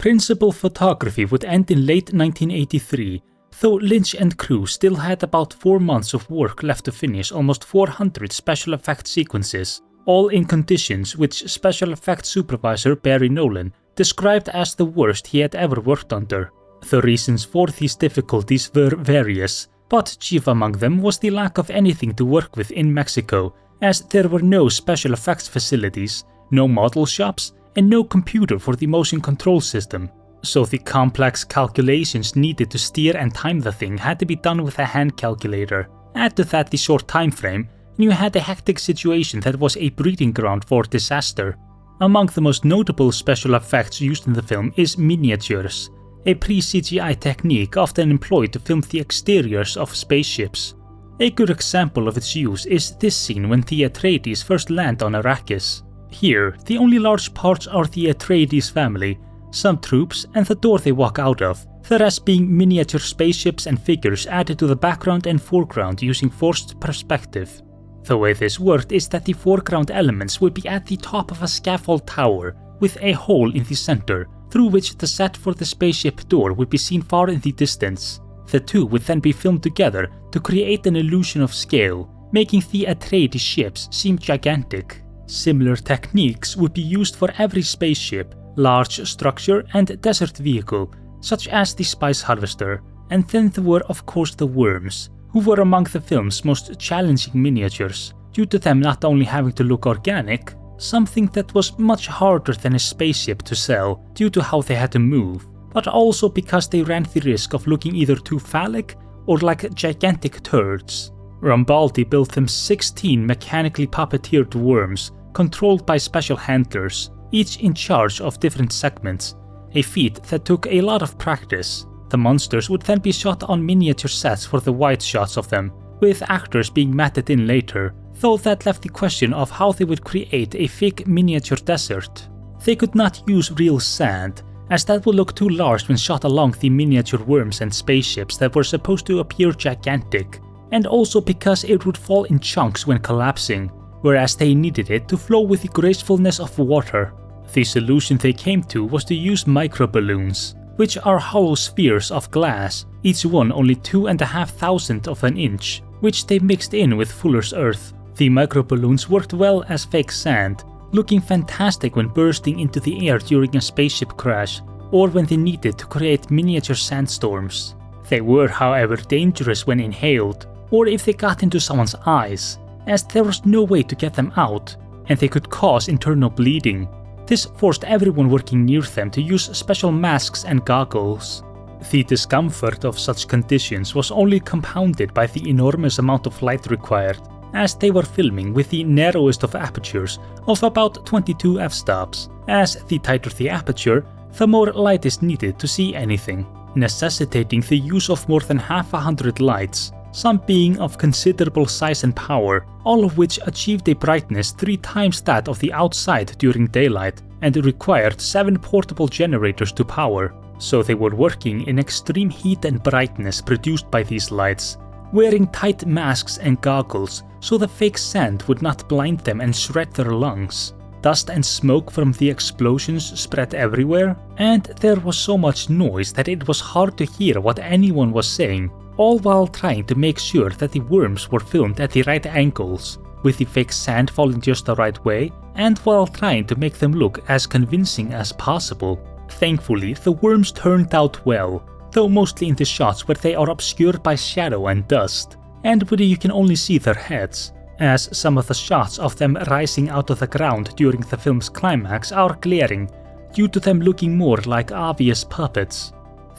Principal photography would end in late 1983, though Lynch and crew still had about 4 months of work left to finish almost 400 special effects sequences, all in conditions which special effects supervisor Barry Nolan described as the worst he had ever worked under. The reasons for these difficulties were various, but chief among them was the lack of anything to work with in Mexico, as there were no special effects facilities, no model shops, and no computer for the motion control system. So the complex calculations needed to steer and time the thing had to be done with a hand calculator. Add to that the short time frame, and you had a hectic situation that was a breeding ground for disaster. Among the most notable special effects used in the film is miniatures, a pre-CGI technique often employed to film the exteriors of spaceships. A good example of its use is this scene when the Atreides first land on Arrakis. Here, the only large parts are the Atreides family, some troops, and the door they walk out of, the rest being miniature spaceships and figures added to the background and foreground using forced perspective. The way this worked is that the foreground elements would be at the top of a scaffold tower, with a hole in the center, through which the set for the spaceship door would be seen far in the distance. The two would then be filmed together to create an illusion of scale, making the Atreides ships seem gigantic. Similar techniques would be used for every spaceship, large structure, and desert vehicle, such as the Spice Harvester, and then there were of course the worms, who were among the film's most challenging miniatures, due to them not only having to look organic, something that was much harder than a spaceship to sell due to how they had to move, but also because they ran the risk of looking either too phallic or like gigantic turds. Rambaldi built them 16 mechanically puppeteered worms, controlled by special handlers, each in charge of different segments, a feat that took a lot of practice. The monsters would then be shot on miniature sets for the wide shots of them, with actors being matted in later, though that left the question of how they would create a fake miniature desert. They could not use real sand, as that would look too large when shot along the miniature worms and spaceships that were supposed to appear gigantic, and also because it would fall in chunks when collapsing, whereas they needed it to flow with the gracefulness of water. The solution they came to was to use microballoons, which are hollow spheres of glass, each one only 2,500 of an inch, which they mixed in with Fuller's earth. The microballoons worked well as fake sand, looking fantastic when bursting into the air during a spaceship crash, or when they needed to create miniature sandstorms. They were, however, dangerous when inhaled, or if they got into someone's eyes, as there was no way to get them out, and they could cause internal bleeding. This forced everyone working near them to use special masks and goggles. The discomfort of such conditions was only compounded by the enormous amount of light required, as they were filming with the narrowest of apertures of about 22 f-stops, as the tighter the aperture, the more light is needed to see anything, necessitating the use of more than 100 lights, some being of considerable size and power, all of which achieved a brightness 3 times that of the outside during daylight, and required 7 portable generators to power, so they were working in extreme heat and brightness produced by these lights, wearing tight masks and goggles so the fake sand would not blind them and shred their lungs. Dust and smoke from the explosions spread everywhere, and there was so much noise that it was hard to hear what anyone was saying, all while trying to make sure that the worms were filmed at the right angles, with the fake sand falling just the right way, and while trying to make them look as convincing as possible. Thankfully, the worms turned out well, though mostly in the shots where they are obscured by shadow and dust, and where you can only see their heads, as some of the shots of them rising out of the ground during the film's climax are glaring, due to them looking more like obvious puppets.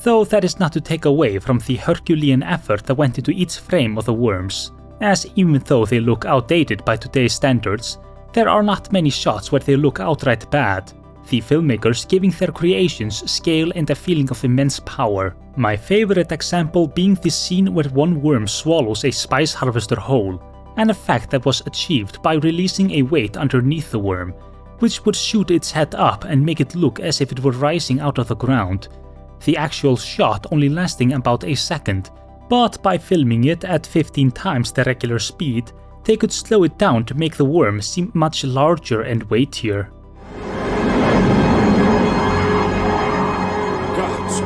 Though that is not to take away from the Herculean effort that went into each frame of the worms, as even though they look outdated by today's standards, there are not many shots where they look outright bad, the filmmakers giving their creations scale and a feeling of immense power. My favorite example being the scene where one worm swallows a spice harvester whole, an effect that was achieved by releasing a weight underneath the worm, which would shoot its head up and make it look as if it were rising out of the ground. The actual shot only lasting about a second, but by filming it at 15 times the regular speed, they could slow it down to make the worm seem much larger and weightier.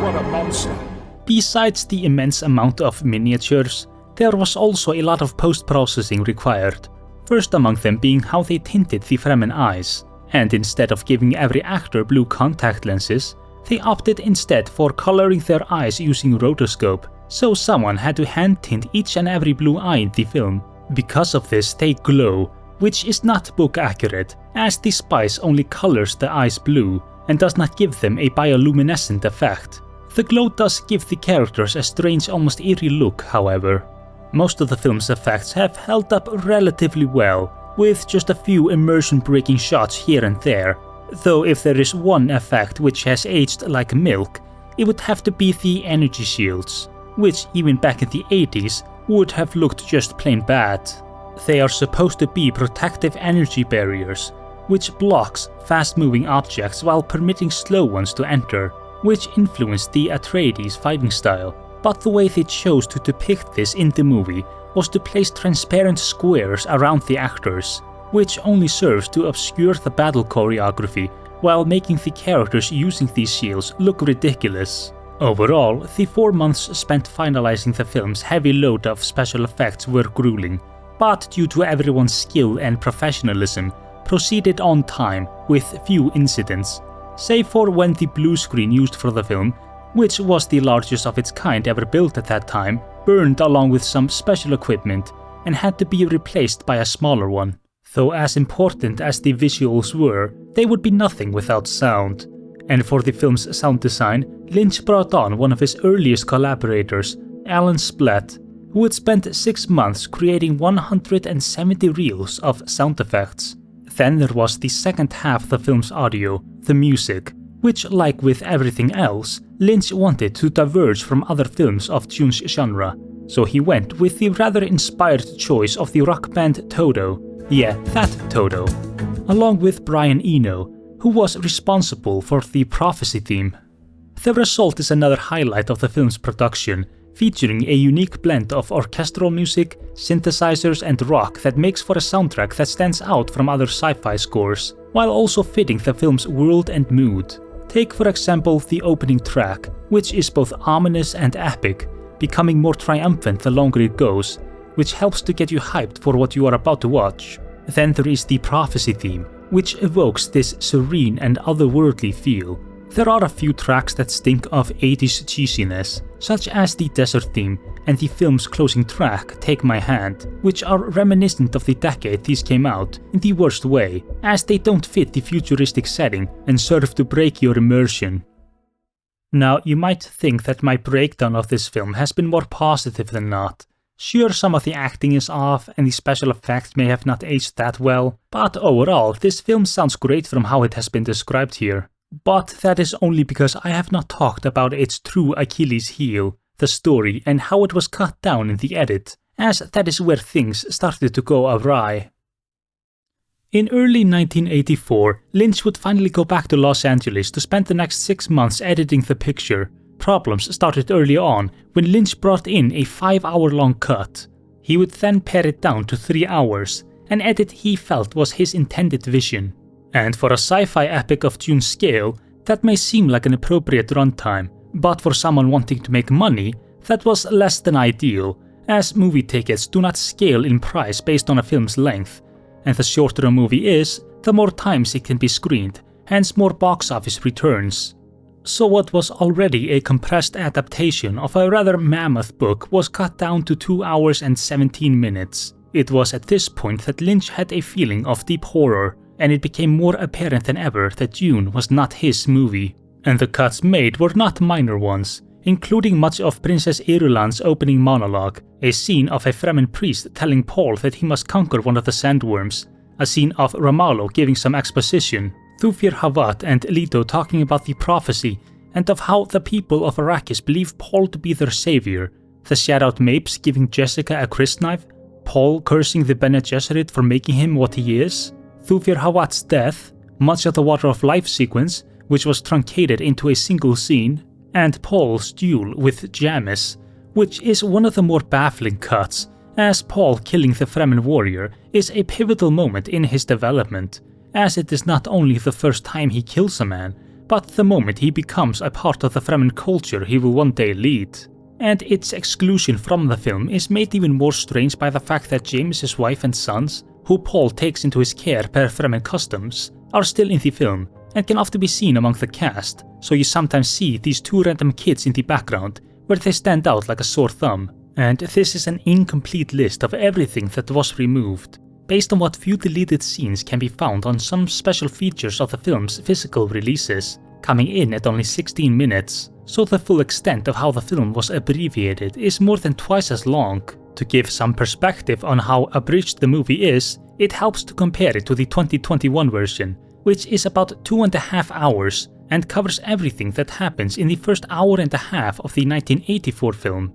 what a monster. Besides the immense amount of miniatures, there was also a lot of post-processing required. First among them being how they tinted the Fremen eyes, and instead of giving every actor blue contact lenses, they opted instead for coloring their eyes using rotoscope, so someone had to hand tint each and every blue eye in the film. Because of this, they glow, which is not book accurate, as the spice only colors the eyes blue and does not give them a bioluminescent effect. The glow does give the characters a strange, almost eerie look, however. Most of the film's effects have held up relatively well, with just a few immersion-breaking shots here and there, though if there is one effect which has aged like milk, it would have to be the energy shields, which even back in the 80s would have looked just plain bad. They are supposed to be protective energy barriers, which blocks fast-moving objects while permitting slow ones to enter, which influenced the Atreides fighting style. But the way they chose to depict this in the movie was to place transparent squares around the actors, which only serves to obscure the battle choreography while making the characters using these shields look ridiculous. Overall, the 4 months spent finalizing the film's heavy load of special effects were grueling, but due to everyone's skill and professionalism, proceeded on time with few incidents, save for when the blue screen used for the film, which was the largest of its kind ever built at that time, burned along with some special equipment and had to be replaced by a smaller one. Though as important as the visuals were, they would be nothing without sound. And for the film's sound design, Lynch brought on one of his earliest collaborators, Alan Splett, who had spent 6 months creating 170 reels of sound effects. Then there was the second half of the film's audio, the music, which, like with everything else, Lynch wanted to diverge from other films of Dune's genre, so he went with the rather inspired choice of the rock band Toto, yeah, that Toto, along with Brian Eno, who was responsible for the prophecy theme. The result is another highlight of the film's production, featuring a unique blend of orchestral music, synthesizers and rock that makes for a soundtrack that stands out from other sci-fi scores, while also fitting the film's world and mood. Take for example the opening track, which is both ominous and epic, becoming more triumphant the longer it goes, which helps to get you hyped for what you are about to watch. Then there is the prophecy theme, which evokes this serene and otherworldly feel. There are a few tracks that stink of 80s cheesiness, such as the desert theme and the film's closing track, Take My Hand, which are reminiscent of the decade these came out in the worst way, as they don't fit the futuristic setting and serve to break your immersion. Now, you might think that my breakdown of this film has been more positive than not. Sure, some of the acting is off and the special effects may have not aged that well, but overall, this film sounds great from how it has been described here. But that is only because I have not talked about its true Achilles heel, the story and how it was cut down in the edit, as that is where things started to go awry. In early 1984, Lynch would finally go back to Los Angeles to spend the next 6 months editing the picture. Problems started early on when Lynch brought in a 5-hour-long cut. He would then pare it down to 3 hours, an edit he felt was his intended vision. And for a sci-fi epic of Dune's scale, that may seem like an appropriate runtime, but for someone wanting to make money, that was less than ideal, as movie tickets do not scale in price based on a film's length, and the shorter a movie is, the more times it can be screened, hence more box office returns. So what was already a compressed adaptation of a rather mammoth book was cut down to 2 hours and 17 minutes. It was at this point that Lynch had a feeling of deep horror, and it became more apparent than ever that Dune was not his movie. And the cuts made were not minor ones, including much of Princess Irulan's opening monologue, a scene of a Fremen priest telling Paul that he must conquer one of the sandworms, a scene of Ramallo giving some exposition, Thufir Hawat and Leto talking about the prophecy and of how the people of Arrakis believe Paul to be their savior, the shout-out Mapes giving Jessica a crysknife, Paul cursing the Bene Gesserit for making him what he is, Thufir Hawat's death, much of the Water of Life sequence, which was truncated into a single scene, and Paul's duel with Jamis, which is one of the more baffling cuts, as Paul killing the Fremen warrior is a pivotal moment in his development, as it is not only the first time he kills a man, but the moment he becomes a part of the Fremen culture he will one day lead. And its exclusion from the film is made even more strange by the fact that James's wife and sons, who Paul takes into his care per Fremen customs, are still in the film and can often be seen among the cast, so you sometimes see these two random kids in the background where they stand out like a sore thumb. And this is an incomplete list of everything that was removed, based on what few deleted scenes can be found on some special features of the film's physical releases, coming in at only 16 minutes, so the full extent of how the film was abbreviated is more than twice as long. To give some perspective on how abridged the movie is, it helps to compare it to the 2021 version, which is about 2.5 hours and covers everything that happens in the first hour and a half of the 1984 film.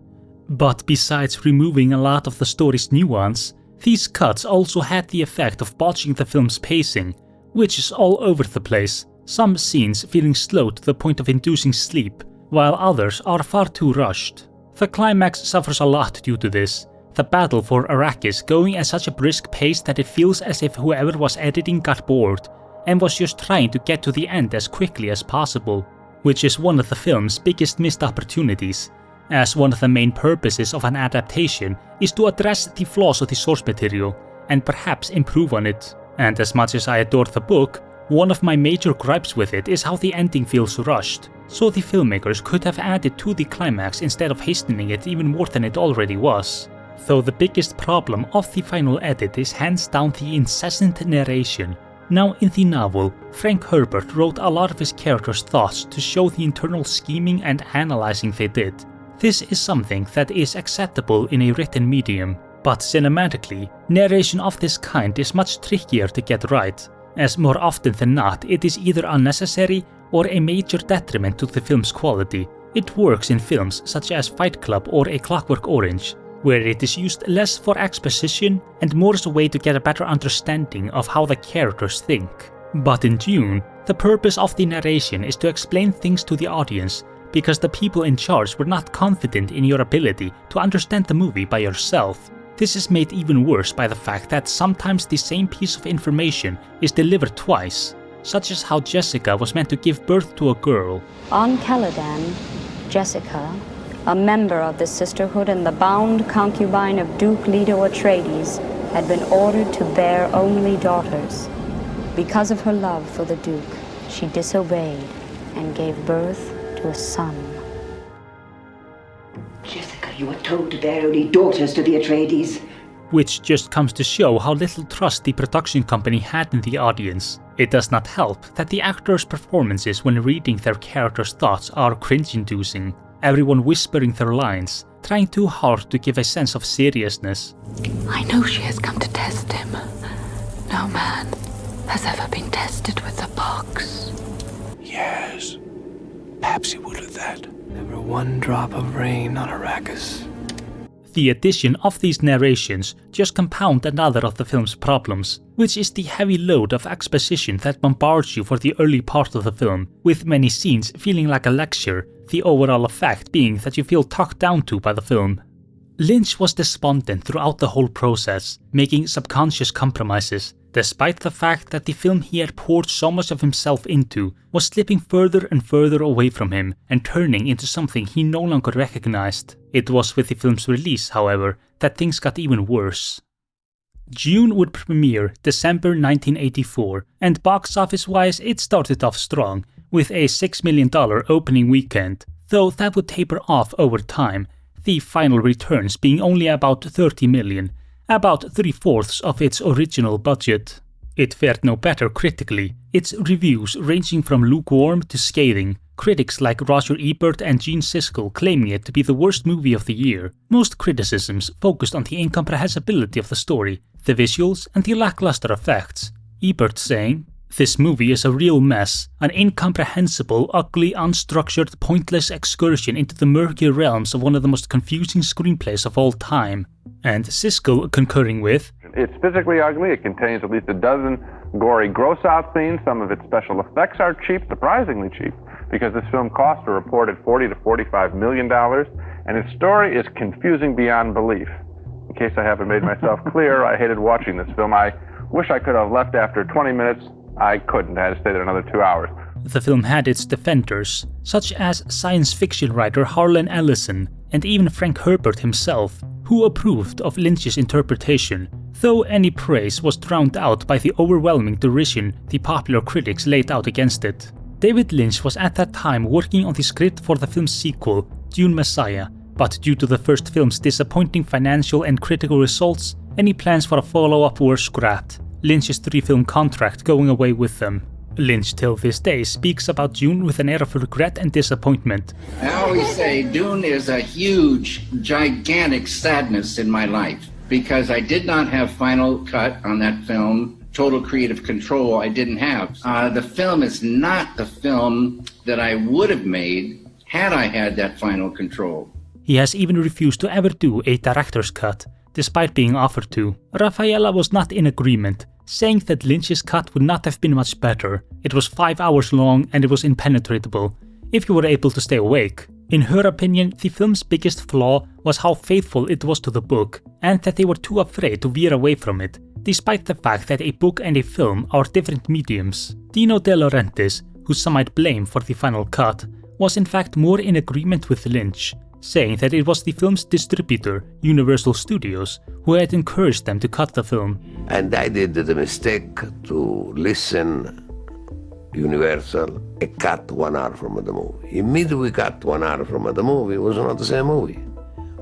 But besides removing a lot of the story's nuance, these cuts also had the effect of botching the film's pacing, which is all over the place, some scenes feeling slow to the point of inducing sleep, while others are far too rushed. The climax suffers a lot due to this, the battle for Arrakis going at such a brisk pace that it feels as if whoever was editing got bored and was just trying to get to the end as quickly as possible, which is one of the film's biggest missed opportunities, as one of the main purposes of an adaptation is to address the flaws of the source material and perhaps improve on it. And as much as I adore the book, one of my major gripes with it is how the ending feels rushed, so the filmmakers could have added to the climax instead of hastening it even more than it already was. Though the biggest problem of the final edit is hands down the incessant narration. Now in the novel, Frank Herbert wrote a lot of his characters' thoughts to show the internal scheming and analyzing they did. This is something that is acceptable in a written medium, but cinematically, narration of this kind is much trickier to get right, as more often than not it is either unnecessary or a major detriment to the film's quality. It works in films such as Fight Club or A Clockwork Orange, where it is used less for exposition and more as a way to get a better understanding of how the characters think. But in Dune, the purpose of the narration is to explain things to the audience because the people in charge were not confident in your ability to understand the movie by yourself. This is made even worse by the fact that sometimes the same piece of information is delivered twice, such as how Jessica was meant to give birth to a girl. On Caladan, Jessica, a member of the Sisterhood and the bound concubine of Duke Leto Atreides, had been ordered to bear only daughters. Because of her love for the Duke, she disobeyed and gave birth to a son. Jessica, you were told to bear only daughters to the Atreides. Which just comes to show how little trust the production company had in the audience. It does not help that the actors' performances when reading their characters' thoughts are cringe-inducing. Everyone whispering their lines, trying too hard to give a sense of seriousness. I know she has come to test him. No man has ever been tested with the box. Yes. Perhaps he would with that. Never one drop of rain on Arrakis. The addition of these narrations just compound another of the film's problems, which is the heavy load of exposition that bombards you for the early part of the film, with many scenes feeling like a lecture, the overall effect being that you feel talked down to by the film. Lynch was despondent throughout the whole process, making subconscious compromises, despite the fact that the film he had poured so much of himself into was slipping further and further away from him and turning into something he no longer recognized. It was with the film's release, however, that things got even worse. Dune would premiere December 1984, and box office-wise it started off strong, with a $6 million opening weekend, though that would taper off over time, the final returns being only about $30 million, about 3/4 of its original budget. It fared no better critically, its reviews ranging from lukewarm to scathing, critics like Roger Ebert and Gene Siskel claiming it to be the worst movie of the year. Most criticisms focused on the incomprehensibility of the story, the visuals and the lackluster effects, Ebert saying, "This movie is a real mess, an incomprehensible, ugly, unstructured, pointless excursion into the murky realms of one of the most confusing screenplays of all time." And Siskel concurring with, "It's physically ugly, it contains at least a dozen gory gross-out scenes, some of its special effects are cheap, surprisingly cheap, because this film cost a reported $40 to $45 million, and its story is confusing beyond belief. In case I haven't made myself clear, I hated watching this film. I wish I could have left after 20 minutes. I couldn't. I had to stay there another 2 hours." The film had its defenders, such as science fiction writer Harlan Ellison and even Frank Herbert himself, who approved of Lynch's interpretation, though any praise was drowned out by the overwhelming derision the popular critics laid out against it. David Lynch was at that time working on the script for the film's sequel, Dune Messiah, but due to the first film's disappointing financial and critical results, any plans for a follow-up were scrapped, Lynch's 3-film contract going away with them. Lynch till this day speaks about Dune with an air of regret and disappointment. I always say Dune is a huge, gigantic sadness in my life because I did not have final cut on that film. Total creative control I didn't have. The film is not the film that I would have made had I had that final control. He has even refused to ever do a director's cut, despite being offered to. Raffaella was not in agreement, saying that Lynch's cut would not have been much better. It was 5 hours long and it was impenetrable, if you were able to stay awake. In her opinion, the film's biggest flaw was how faithful it was to the book, and that they were too afraid to veer away from it, despite the fact that a book and a film are different mediums. Dino de Laurentiis, who some might blame for the final cut, was in fact more in agreement with Lynch, saying that it was the film's distributor, Universal Studios, who had encouraged them to cut the film. And I did the mistake to listen Universal and cut 1 hour from the movie. Immediately we cut 1 hour from the movie, it was not the same movie.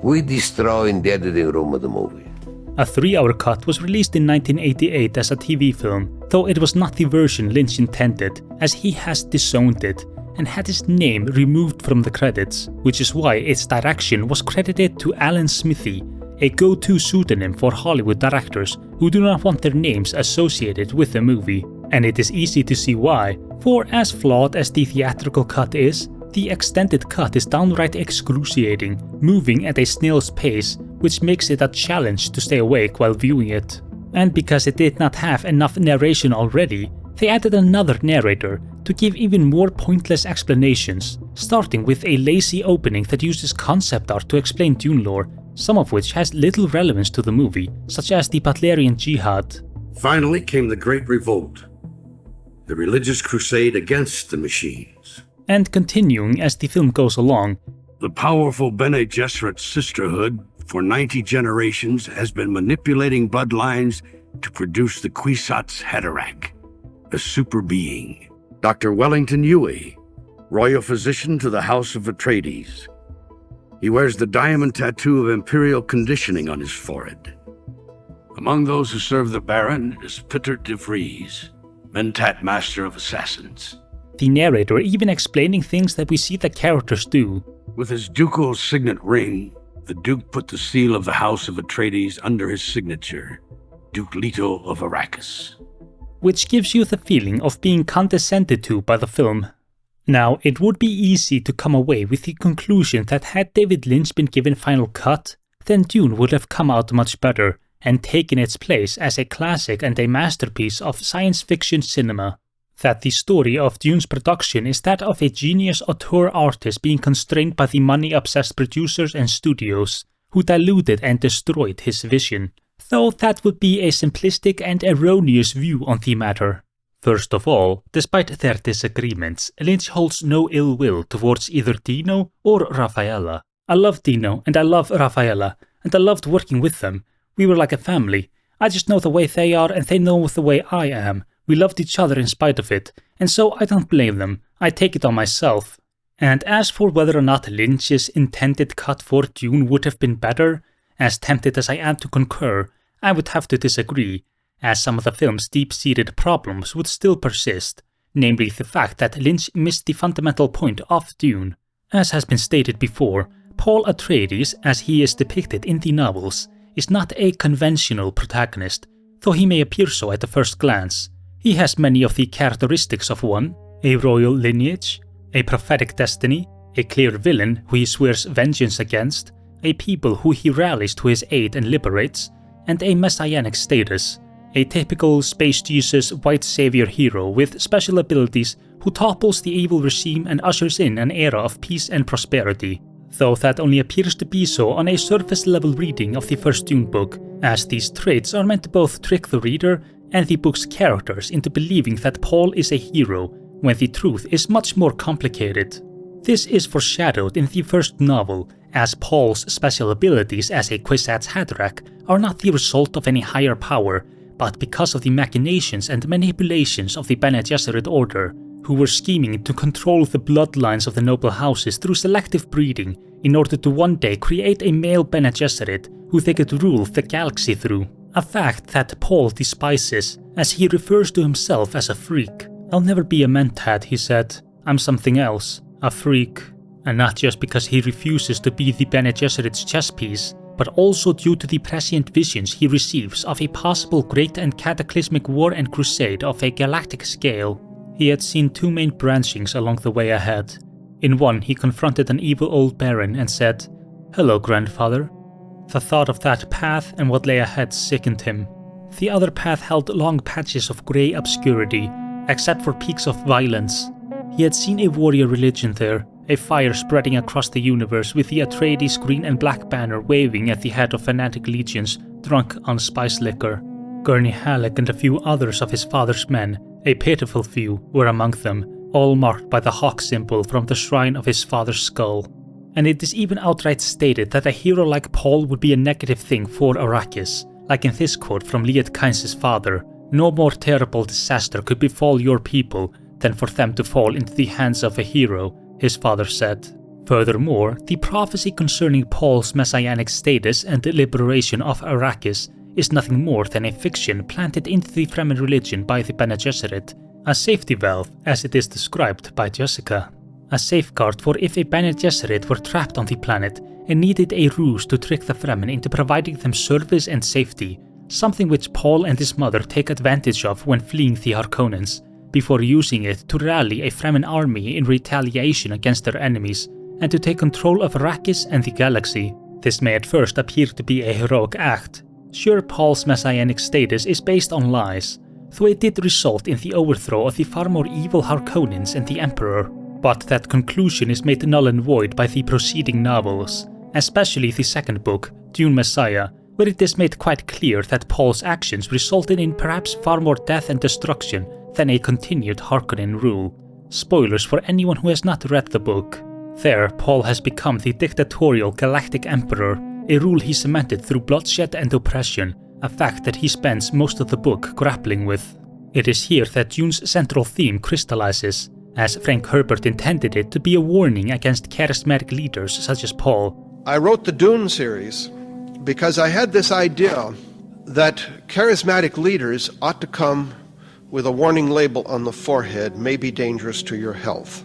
We destroyed the editing room of the movie. A 3-hour cut was released in 1988 as a TV film, though it was not the version Lynch intended, as he has disowned it and had his name removed from the credits, which is why its direction was credited to Alan Smithee, a go-to pseudonym for Hollywood directors who do not want their names associated with the movie. And it is easy to see why, for as flawed as the theatrical cut is, the extended cut is downright excruciating, moving at a snail's pace, which makes it a challenge to stay awake while viewing it. And because it did not have enough narration already, they added another narrator to give even more pointless explanations, starting with a lazy opening that uses concept art to explain Dune lore, some of which has little relevance to the movie, such as the Butlerian Jihad. Finally came the Great Revolt, the religious crusade against the machines. And continuing as the film goes along, the powerful Bene Gesserit sisterhood for 90 generations has been manipulating bloodlines to produce the Kwisatz Haderach, a super being. Dr. Wellington Huey, royal physician to the House of Atreides. He wears the diamond tattoo of imperial conditioning on his forehead. Among those who serve the Baron is Peter de Vries, Mentat Master of Assassins. The narrator even explaining things that we see the characters do. With his ducal signet ring, the Duke put the seal of the House of Atreides under his signature, Duke Leto of Arrakis. Which gives you the feeling of being condescended to by the film. Now, it would be easy to come away with the conclusion that had David Lynch been given final cut, then Dune would have come out much better and taken its place as a classic and a masterpiece of science fiction cinema. That the story of Dune's production is that of a genius auteur artist being constrained by the money-obsessed producers and studios, who diluted and destroyed his vision. Though that would be a simplistic and erroneous view on the matter. First of all, despite their disagreements, Lynch holds no ill will towards either Dino or Raffaella. I love Dino and I love Raffaella, and I loved working with them. We were like a family. I just know the way they are and they know the way I am. We loved each other in spite of it, and so I don't blame them. I take it on myself. And as for whether or not Lynch's intended cut for Dune would have been better, as tempted as I am to concur, I would have to disagree, as some of the film's deep-seated problems would still persist, namely the fact that Lynch missed the fundamental point of Dune. As has been stated before, Paul Atreides, as he is depicted in the novels, is not a conventional protagonist, though he may appear so at the first glance. He has many of the characteristics of one: a royal lineage, a prophetic destiny, a clear villain who he swears vengeance against, a people who he rallies to his aid and liberates, and a messianic status, a typical space Jesus white savior hero with special abilities who topples the evil regime and ushers in an era of peace and prosperity. Though that only appears to be so on a surface level reading of the first Dune book, as these traits are meant to both trick the reader and the book's characters into believing that Paul is a hero when the truth is much more complicated. This is foreshadowed in the first novel, as Paul's special abilities as a Kwisatz Haderach are not the result of any higher power, but because of the machinations and manipulations of the Bene Gesserit Order, who were scheming to control the bloodlines of the noble houses through selective breeding in order to one day create a male Bene Gesserit who they could rule the galaxy through. A fact that Paul despises, as he refers to himself as a freak. "I'll never be a mentat," he said. "I'm something else, a freak." And not just because he refuses to be the Bene Gesserit's chess piece, but also due to the prescient visions he receives of a possible great and cataclysmic war and crusade of a galactic scale. He had seen two main branchings along the way ahead. In one, he confronted an evil old baron and said, "Hello, grandfather." The thought of that path and what lay ahead sickened him. The other path held long patches of grey obscurity, except for peaks of violence. He had seen a warrior religion there, a fire spreading across the universe with the Atreides green and black banner waving at the head of fanatic legions drunk on spice liquor. Gurney Halleck and a few others of his father's men, a pitiful few, were among them, all marked by the hawk symbol from the shrine of his father's skull. And it is even outright stated that a hero like Paul would be a negative thing for Arrakis, like in this quote from Liet Kynes' father, "No more terrible disaster could befall your people than for them to fall into the hands of a hero," his father said. Furthermore, the prophecy concerning Paul's messianic status and the liberation of Arrakis is nothing more than a fiction planted into the Fremen religion by the Bene Gesserit, a safety valve as it is described by Jessica. A safeguard for if a Bene Gesserit were trapped on the planet and needed a ruse to trick the Fremen into providing them service and safety, something which Paul and his mother take advantage of when fleeing the Harkonnens, before using it to rally a Fremen army in retaliation against their enemies and to take control of Arrakis and the galaxy. This may at first appear to be a heroic act. Sure, Paul's messianic status is based on lies, though it did result in the overthrow of the far more evil Harkonnens and the Emperor. But that conclusion is made null and void by the preceding novels, especially the second book, Dune Messiah, where it is made quite clear that Paul's actions resulted in perhaps far more death and destruction than a continued Harkonnen rule. Spoilers for anyone who has not read the book. There, Paul has become the dictatorial galactic emperor, a rule he cemented through bloodshed and oppression, a fact that he spends most of the book grappling with. It is here that Dune's central theme crystallizes, as Frank Herbert intended it to be a warning against charismatic leaders such as Paul. I wrote the Dune series because I had this idea that charismatic leaders ought to come with a warning label on the forehead, may be dangerous to your health.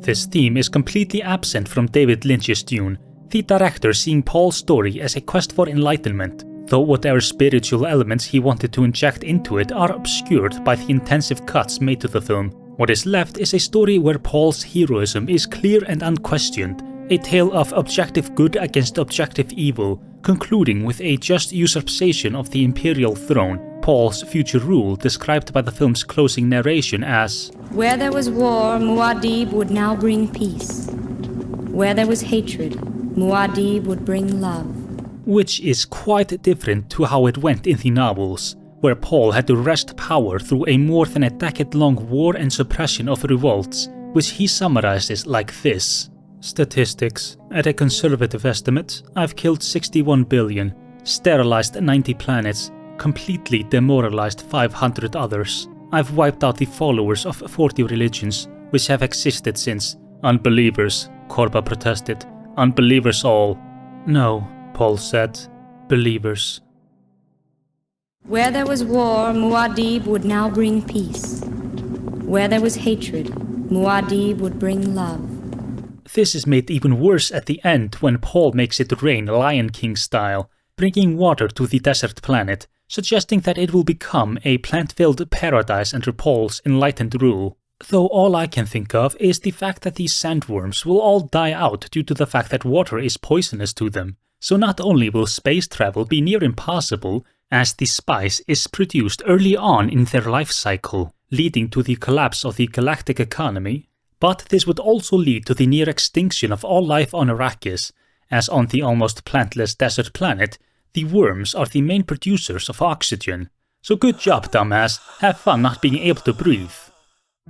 This theme is completely absent from David Lynch's Dune, the director seeing Paul's story as a quest for enlightenment, though whatever spiritual elements he wanted to inject into it are obscured by the intensive cuts made to the film. What is left is a story where Paul's heroism is clear and unquestioned, a tale of objective good against objective evil, concluding with a just usurpation of the imperial throne, Paul's future rule described by the film's closing narration as, "Where there was war, Muad'Dib would now bring peace. Where there was hatred, Muad'Dib would bring love." Which is quite different to how it went in the novels, where Paul had to wrest power through a more than a decade-long war and suppression of revolts, which he summarizes like this. Statistics. At a conservative estimate, I've killed 61 billion, sterilized 90 planets, completely demoralized 500 others. I've wiped out the followers of 40 religions, which have existed since. Unbelievers, Korba protested. Unbelievers all. No, Paul said. Believers. Where there was war, Muad'Dib would now bring peace. Where there was hatred, Muad'Dib would bring love. This is made even worse at the end when Paul makes it rain Lion King style, bringing water to the desert planet, suggesting that it will become a plant-filled paradise under Paul's enlightened rule. Though all I can think of is the fact that these sandworms will all die out due to the fact that water is poisonous to them. So not only will space travel be near impossible, as the spice is produced early on in their life cycle, leading to the collapse of the galactic economy, but this would also lead to the near extinction of all life on Arrakis, as on the almost plantless desert planet, the worms are the main producers of oxygen. So good job, dumbass. Have fun not being able to breathe.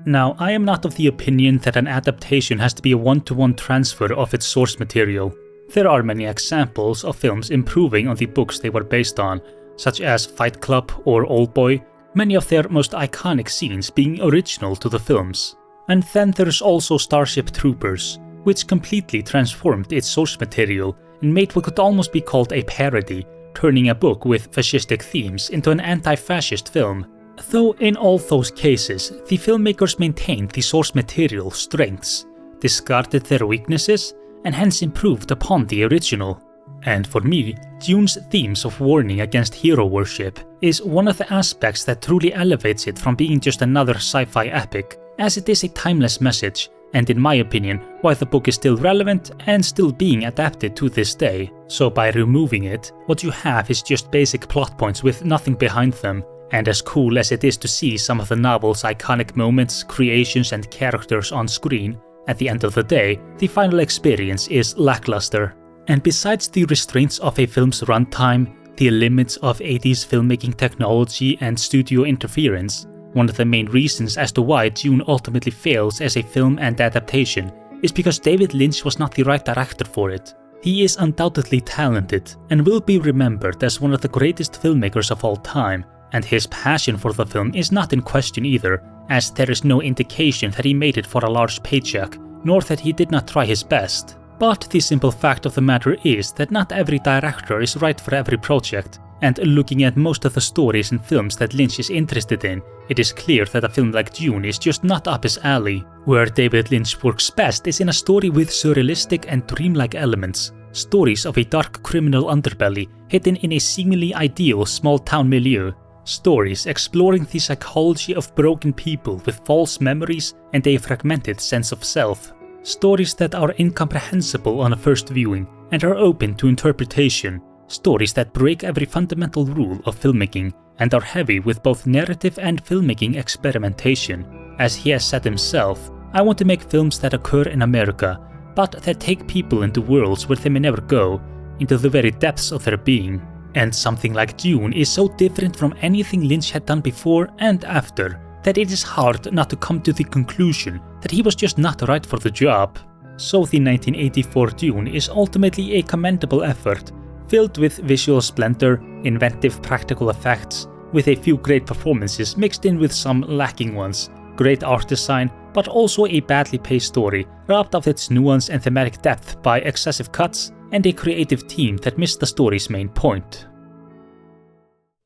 Now, I am not of the opinion that an adaptation has to be a one-to-one transfer of its source material. There are many examples of films improving on the books they were based on, such as Fight Club or Oldboy, many of their most iconic scenes being original to the films. And then there's also Starship Troopers, which completely transformed its source material and made what could almost be called a parody, turning a book with fascistic themes into an anti-fascist film. Though in all those cases, the filmmakers maintained the source material's strengths, discarded their weaknesses, and hence improved upon the original. And for me, Dune's themes of warning against hero worship is one of the aspects that truly elevates it from being just another sci-fi epic, as it is a timeless message, and in my opinion, why the book is still relevant and still being adapted to this day. So by removing it, what you have is just basic plot points with nothing behind them. And as cool as it is to see some of the novel's iconic moments, creations, and characters on screen, at the end of the day, the final experience is lackluster. And besides the restraints of a film's runtime, the limits of 80s filmmaking technology and studio interference, one of the main reasons as to why Dune ultimately fails as a film and adaptation is because David Lynch was not the right director for it. He is undoubtedly talented and will be remembered as one of the greatest filmmakers of all time, and his passion for the film is not in question either, as there is no indication that he made it for a large paycheck, nor that he did not try his best. But the simple fact of the matter is that not every director is right for every project, and looking at most of the stories and films that Lynch is interested in, it is clear that a film like Dune is just not up his alley. Where David Lynch works best is in a story with surrealistic and dreamlike elements, stories of a dark criminal underbelly hidden in a seemingly ideal small-town milieu, stories exploring the psychology of broken people with false memories and a fragmented sense of self, stories that are incomprehensible on a first viewing and are open to interpretation, stories that break every fundamental rule of filmmaking and are heavy with both narrative and filmmaking experimentation. As he has said himself, I want to make films that occur in America, but that take people into worlds where they may never go, into the very depths of their being. And something like Dune is so different from anything Lynch had done before and after, that it is hard not to come to the conclusion that he was just not right for the job. So the 1984 Dune is ultimately a commendable effort, filled with visual splendor, inventive practical effects, with a few great performances mixed in with some lacking ones, great art design, but also a badly paced story, robbed of its nuance and thematic depth by excessive cuts, and a creative team that missed the story's main point.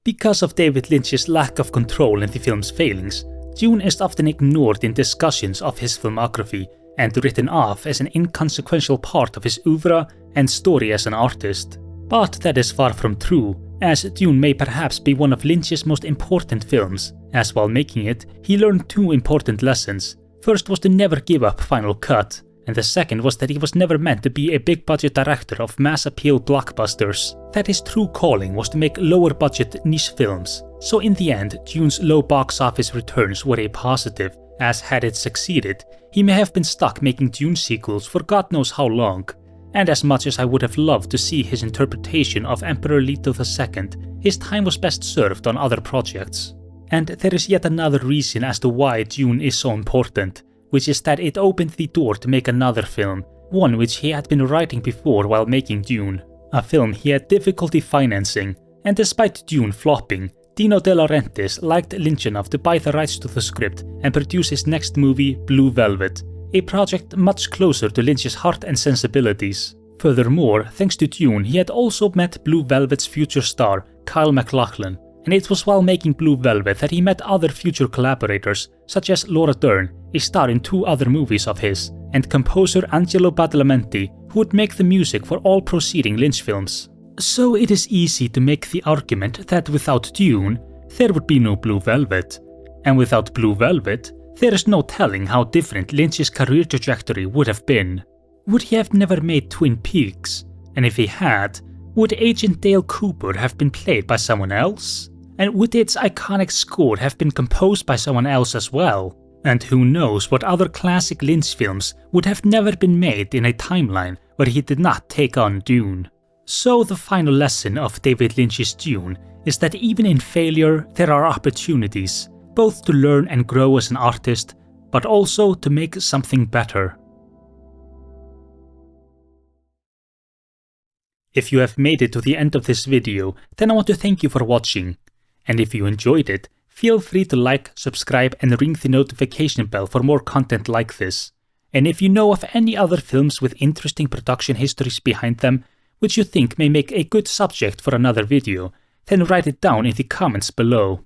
Because of David Lynch's lack of control and the film's failings, Dune is often ignored in discussions of his filmography and written off as an inconsequential part of his oeuvre and story as an artist. But that is far from true, as Dune may perhaps be one of Lynch's most important films, as while making it, he learned two important lessons. First was to never give up Final Cut, and the second was that he was never meant to be a big-budget director of mass-appeal blockbusters, that his true calling was to make lower-budget niche films. So in the end, Dune's low box office returns were a positive, as had it succeeded, he may have been stuck making Dune sequels for God knows how long. And as much as I would have loved to see his interpretation of Emperor Leto II, his time was best served on other projects. And there is yet another reason as to why Dune is so important, which is that it opened the door to make another film, one which he had been writing before while making Dune, a film he had difficulty financing, and despite Dune flopping, Dino De Laurentiis liked Lynch enough to buy the rights to the script and produce his next movie, Blue Velvet, a project much closer to Lynch's heart and sensibilities. Furthermore, thanks to Dune, he had also met Blue Velvet's future star, Kyle MacLachlan, and it was while making Blue Velvet that he met other future collaborators, such as Laura Dern, a star in two other movies of his, and composer Angelo Badalamenti, who would make the music for all preceding Lynch films. So it is easy to make the argument that without Dune, there would be no Blue Velvet, and without Blue Velvet, there is no telling how different Lynch's career trajectory would have been. Would he have never made Twin Peaks? And if he had, would Agent Dale Cooper have been played by someone else? And would its iconic score have been composed by someone else as well? And who knows what other classic Lynch films would have never been made in a timeline where he did not take on Dune. So the final lesson of David Lynch's Dune is that even in failure there are opportunities, both to learn and grow as an artist, but also to make something better. If you have made it to the end of this video, then I want to thank you for watching. And if you enjoyed it, feel free to like, subscribe and ring the notification bell for more content like this. And if you know of any other films with interesting production histories behind them, which you think may make a good subject for another video, then write it down in the comments below.